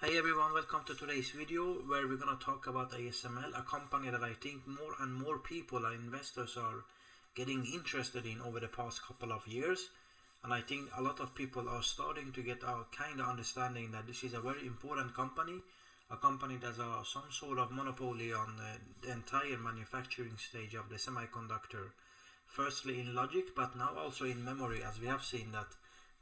Hey everyone, welcome to today's video where we're going to talk about ASML, a company that I think more and more people and investors are getting interested in over the past couple of years. And I think a lot of people are starting to get a kind of understanding that this is a very important company, a company that has some sort of monopoly on the entire manufacturing stage of the semiconductor. Firstly in logic, but now also in memory, as we have seen that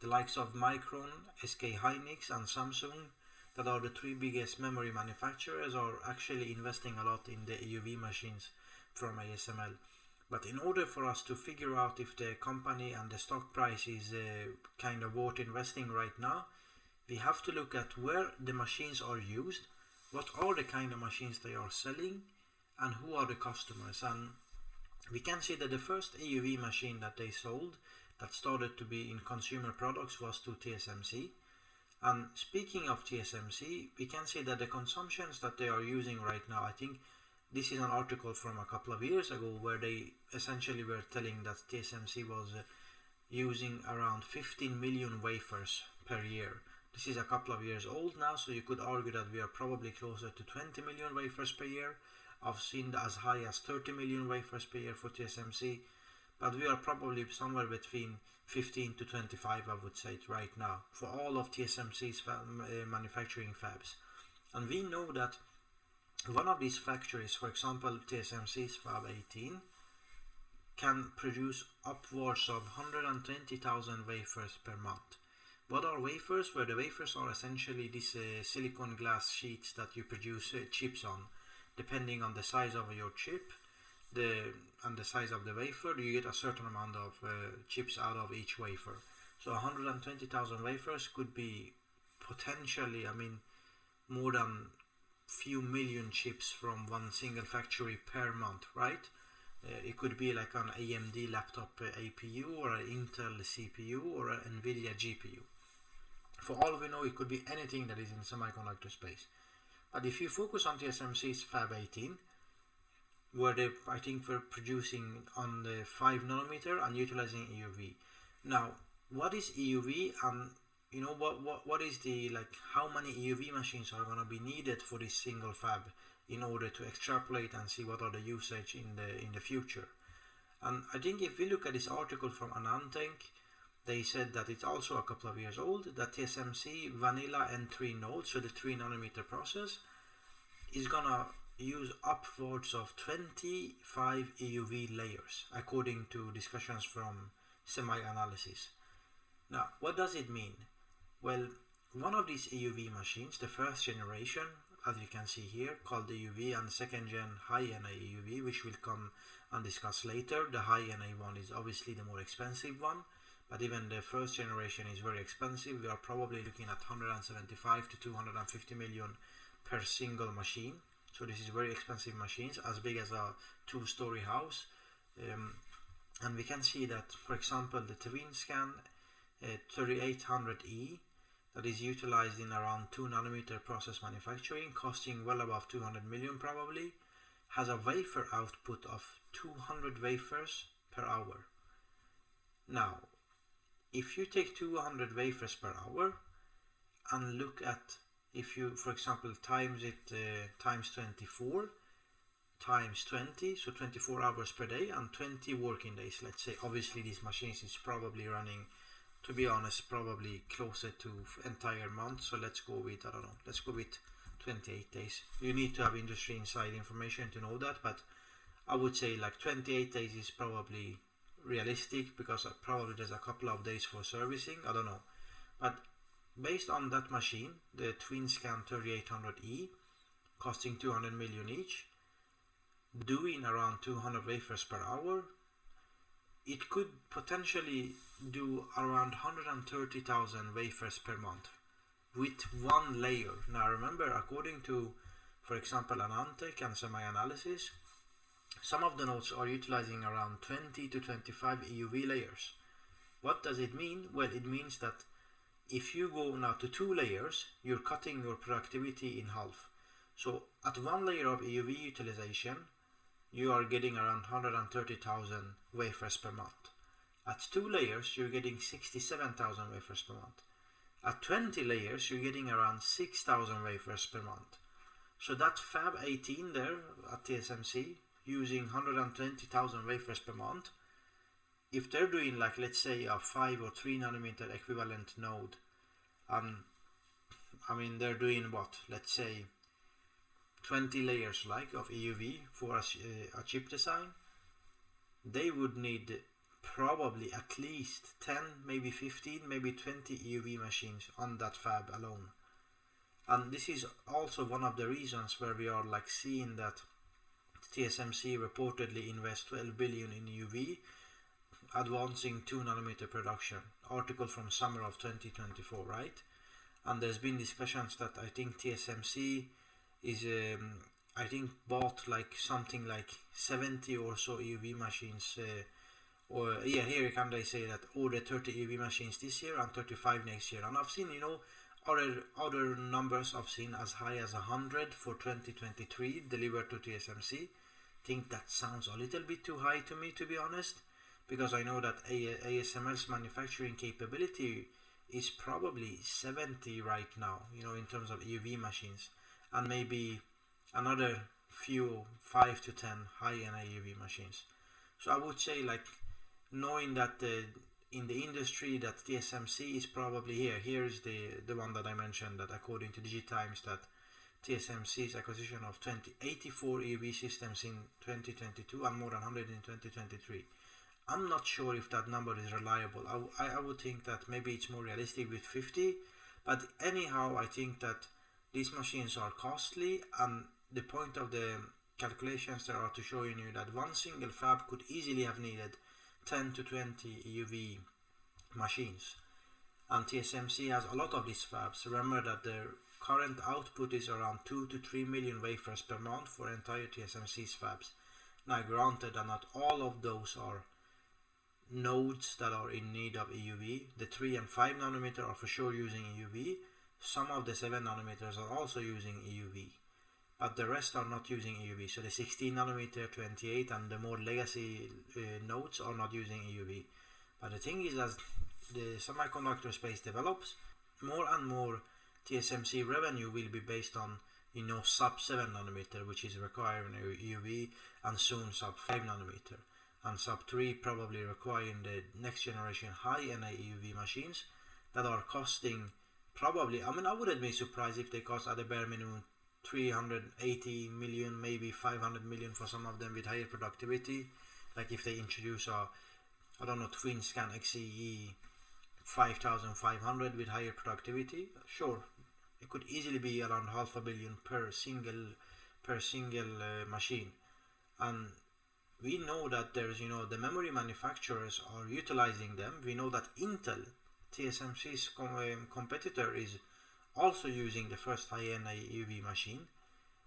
the likes of Micron, SK Hynix and Samsung, that are the three biggest memory manufacturers, are actually investing a lot in the EUV machines from ASML. But in order for us to figure out if the company and the stock price is kind of worth investing right now, we have to look at where the machines are used, what are the kind of machines they are selling, and who are the customers. And we can see that the first EUV machine that they sold that started to be in consumer products was to TSMC. And speaking of TSMC, we can see that the consumptions that they are using right now, I think this is an article from a couple of years ago where they essentially were telling that TSMC was using around 15 million wafers per year. This is a couple of years old now, so you could argue that we are probably closer to 20 million wafers per year. I've seen as high as 30 million wafers per year for TSMC, but we are probably somewhere between 15 to 25, I would say, right now for all of TSMC's manufacturing fabs. And we know that one of these factories, for example TSMC's Fab 18, can produce upwards of 120,000 wafers per month. What are wafers? Well, the wafers are essentially these silicon glass sheets that you produce chips on. Depending on the size of your chip and the size of the wafer, you get a certain amount of chips out of each wafer. So 120,000 wafers could be potentially, more than few million chips from one single factory per month, right? It could be like an AMD laptop APU or an Intel CPU or an NVIDIA GPU. For all we know, it could be anything that is in semiconductor space. But if you focus on TSMC's Fab 18, where they, I think, were producing on the 5 nanometer and utilizing EUV. Now, what is EUV, and what is the, how many EUV machines are going to be needed for this single fab in order to extrapolate and see what are the usage in the future? And I think if we look at this article from Anantech, they said that it's also a couple of years old, that TSMC vanilla N3 node, so the 3 nanometer process, is gonna use upwards of 25 EUV layers according to discussions from SemiAnalysis. Now, what does it mean? Well, one of these EUV machines, the first generation, as you can see here, called EUV, and second gen high NA EUV, which we'll come and discuss later. The high NA one is obviously the more expensive one, but even the first generation is very expensive. We are probably looking at 175 to 250 million per single machine. So this is very expensive machines, as big as a two-story house. And we can see that, for example, the TwinScan 3800E, that is utilized in around 2 nanometer process manufacturing, costing well above 200 million probably, has a wafer output of 200 wafers per hour. Now, if you take 200 wafers per hour and look at, if you, for example, times it times 24 times 20, so 24 hours per day and 20 working days, let's say. Obviously these machines is probably running, to be honest, probably closer to entire month. So let's go with, I don't know, let's go with 28 days. You need to have industry inside information to know that, but I would say 28 days is probably realistic, because probably there's a couple of days for servicing, I don't know. But based on that machine, the TwinScan 3800E, costing 200 million each, doing around 200 wafers per hour, it could potentially do around 130,000 wafers per month with one layer. Now remember, according to, for example, Anantech and SemiAnalysis, some of the nodes are utilizing around 20 to 25 EUV layers. What does it mean? Well, it means that if you go now to 2 layers, you're cutting your productivity in half. So at 1 layer of EUV utilization, you are getting around 130,000 wafers per month. At 2 layers, you're getting 67,000 wafers per month. At 20 layers, you're getting around 6,000 wafers per month. So that Fab 18 there at TSMC, using 120,000 wafers per month, if they're doing like, let's say, a 5 or 3 nanometer equivalent node, I mean, they're doing what, let's say 20 layers like of EUV for a chip design, they would need probably at least 10, maybe 15, maybe 20 EUV machines on that fab alone. And this is also one of the reasons where we are like seeing that TSMC reportedly invest 12 billion in EUV, advancing 2 nanometer production. Article from summer of 2024, right? And there's been discussions that I think TSMC is I think bought like something like 70 or so EUV machines, or yeah, here can they say that order 30 EUV machines this year and 35 next year. And I've seen, you know, other numbers I've seen as high as 100 for 2023 delivered to TSMC. Think that sounds a little bit too high to me, to be honest, because I know that ASML's manufacturing capability is probably 70 right now, you know, in terms of EUV machines, and maybe another few 5 to 10 high-end EUV machines. So I would say, like, knowing that in the industry that TSMC is probably here is the one that I mentioned, that according to DigiTimes, that TSMC's acquisition of 84 EUV systems in 2022 and more than 100 in 2023. I'm not sure if that number is reliable. I would think that maybe it's more realistic with 50, but anyhow, I think that these machines are costly, and the point of the calculations there are to showing you that one single fab could easily have needed 10 to 20 EUV machines, and TSMC has a lot of these fabs. Remember that their current output is around 2 to 3 million wafers per month for entire TSMC's fabs. Now granted that not all of those are nodes that are in need of EUV. The 3 and 5 nanometer are for sure using EUV. Some of the 7 nanometers are also using EUV, but the rest are not using EUV. So the 16 nanometer, 28 and the more legacy nodes are not using EUV. But the thing is, as the semiconductor space develops, more and more TSMC revenue will be based on, you know, sub 7 nanometer, which is requiring EUV, and soon sub 5 nanometer, and sub 3 probably requiring the next generation high-end EUV machines that are costing probably, I mean, I wouldn't be surprised if they cost at a bare minimum 380 million, maybe 500 million for some of them with higher productivity. Like if they introduce a, I don't know, twin scan XCE 5500 with higher productivity, sure, it could easily be around $500 million per single machine. And we know that there's, you know, the memory manufacturers are utilizing them. We know that Intel, TSMC's competitor, is also using the first high-end EUV machine.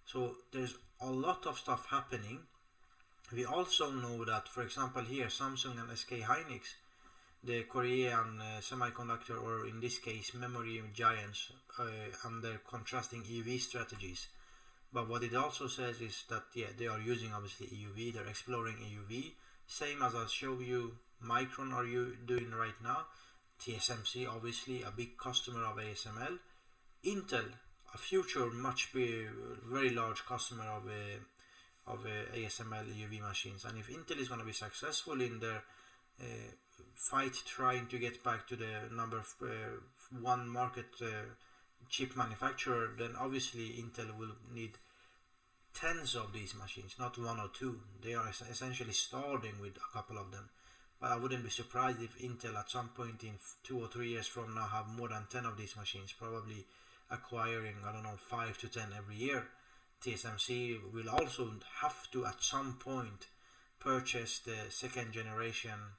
So there's a lot of stuff happening. We also know that, for example, here Samsung and SK Hynix, the Korean semiconductor, or in this case memory giants, and their contrasting EUV strategies. But what it also says is that, yeah, they are using obviously EUV, they're exploring EUV, same as I'll show you Micron are you doing right now. TSMC, obviously a big customer of ASML. Intel, a future very large customer of ASML EUV machines. And if Intel is going to be successful in their fight trying to get back to the number one market chip manufacturer, then obviously Intel will need tens of these machines, not one or two. They are essentially starting with a couple of them. But I wouldn't be surprised if Intel at some point in 2 or 3 years from now have more than 10 of these machines, probably acquiring, I don't know, 5 to 10 every year. TSMC will also have to at some point purchase the second generation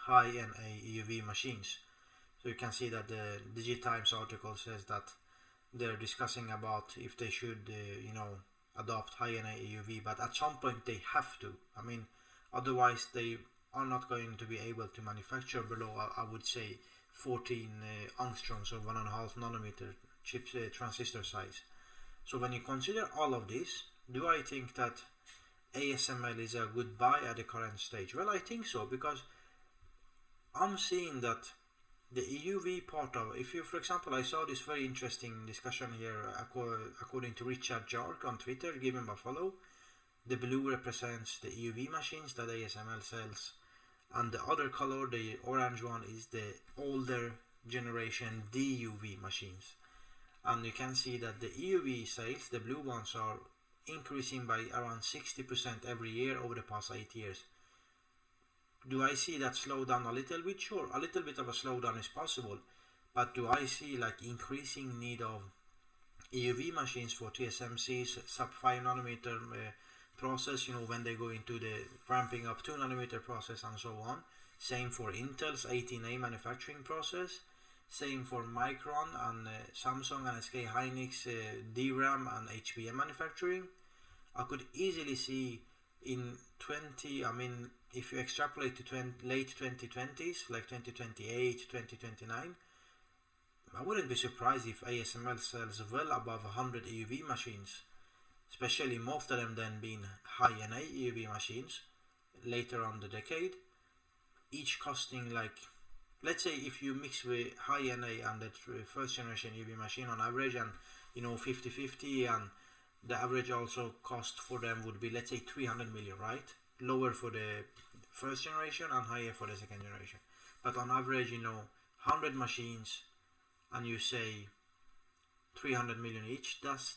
high-end EUV machines. So you can see that the DigiTimes article says that they're discussing about if they should, you know, adopt high-end EUV, but at some point they have to. I mean, otherwise they are not going to be able to manufacture below, I would say, 14 angstroms or 1.5 nanometer chip transistor size. So when you consider all of this, do I think that ASML is a good buy at the current stage? Well, I think so, because I'm seeing that the EUV part of, if you, for example, I saw this very interesting discussion here, according to Richard Jark on Twitter, give him a follow. The blue represents the EUV machines that ASML sells, and the other color, the orange one, is the older generation DUV machines. And you can see that the EUV sales, the blue ones, are increasing by around 60% every year over the past 8 years. Do I see that slow down a little bit? Sure, a little bit of a slowdown is possible, but do I see like increasing need of EUV machines for TSMC's sub 5 nanometer process, you know, when they go into the ramping up 2 nanometer process and so on? Same for Intel's 18A manufacturing process, same for Micron and Samsung and SK Hynix DRAM and HBM manufacturing. I could easily see in 20, I mean, if you extrapolate to late 2020s, like 2028, 2029, I wouldn't be surprised if ASML sells well above 100 EUV machines, especially most of them then being high-NA EUV machines later on the decade, each costing like, let's say if you mix with high-NA and the first generation EUV machine on average, and you know 50-50, and the average also cost for them would be, let's say, 300 million, right? Lower for the first generation and higher for the second generation. But on average, you know, 100 machines, and you say 300 million each, that's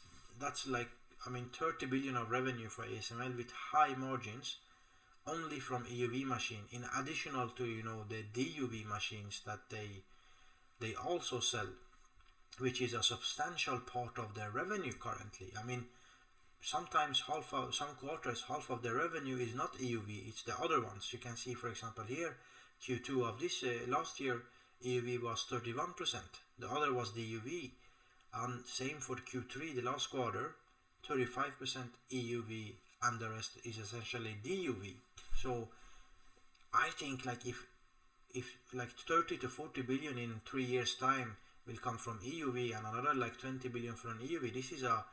like, I mean, 30 billion of revenue for ASML with high margins only from EUV machine, in additional to, you know, the DUV machines that they also sell, which is a substantial part of their revenue currently. I mean, sometimes some quarters, half of the revenue is not EUV, it's the other ones. You can see, for example, here, Q2 of this last year, EUV was 31%, the other was DUV, and same for Q3, the last quarter, 35% EUV, and the rest is essentially DUV. So I think like if like 30 to 40 billion in 3 years time will come from EUV, and another like 20 billion from EUV, this is a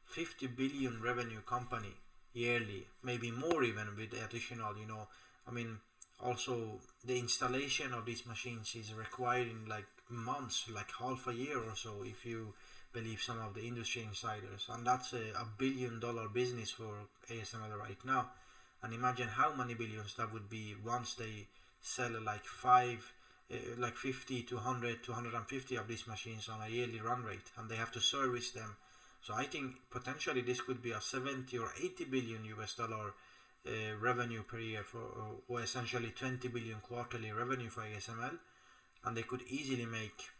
50 billion revenue company yearly, maybe more even with additional, you know, I mean, also the installation of these machines is requiring like months, like half a year or so, if you believe some of the industry insiders, and that's a $1 billion business for ASML right now. And imagine how many billions that would be once they sell like 50 to 100 to 150 of these machines on a yearly run rate, and they have to service them. So I think potentially this could be a 70 or 80 billion US dollar revenue per year for, or essentially 20 billion quarterly revenue for ASML, and they could easily make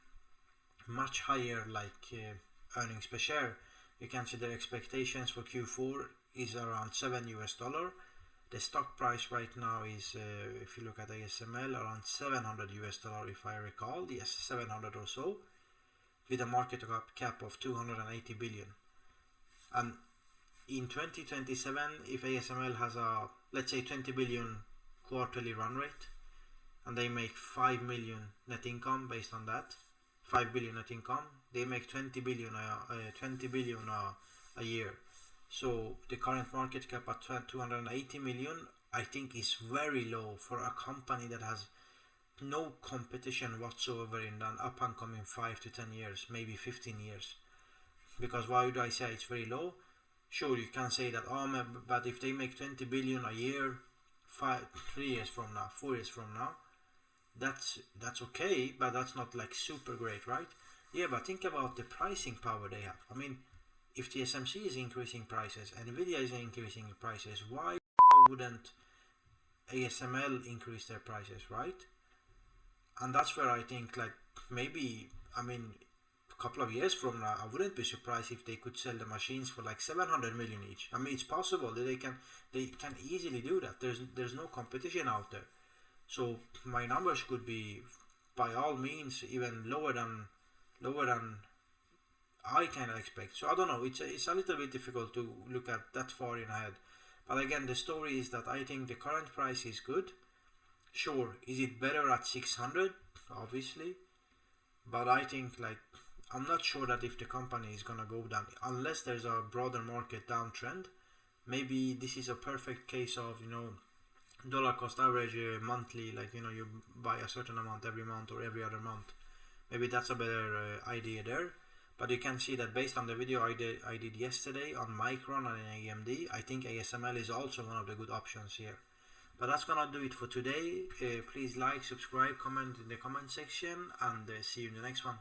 much higher like earnings per share. You can see their expectations for Q4 is around $7 US. The stock price right now is, if you look at ASML, around $700 US, if I recall, yes, 700 or so, with a market cap of 280 billion. And in 2027, if ASML has a, let's say, 20 billion quarterly run rate, and they make 5 million net income based on that, 5 billion net income, they make 20 billion a year. So the current market cap at 280 million, I think, is very low for a company that has no competition whatsoever in an up and coming 5 to 10 years, maybe 15 years. Because why do I say it's very low? Sure, you can say that, oh, but if they make 20 billion a year, 3 years from now, 4 years from now, that's okay, but that's not like super great, right? Yeah, but think about the pricing power they have. I mean, if TSMC is increasing prices, Nvidia is increasing prices, why wouldn't ASML increase their prices, right? And that's where I think, like, maybe, I mean, a couple of years from now, I wouldn't be surprised if they could sell the machines for like 700 million each. I mean, it's possible that they can easily do that. There's no competition out there. So my numbers could be, by all means, even lower than I kind of expect. So I don't know, it's a little bit difficult to look at that far in ahead. But again, the story is that I think the current price is good. Sure, is it better at 600? Obviously. But I think, like, I'm not sure that if the company is gonna go down, unless there's a broader market downtrend. Maybe this is a perfect case of, you know, dollar cost average monthly, like you buy a certain amount every month or every other month. Maybe that's a better idea there. But you can see that based on the video I did yesterday on Micron and AMD, I think ASML is also one of the good options here. But that's gonna do it for today. Please like, subscribe, comment in the comment section, and see you in the next one.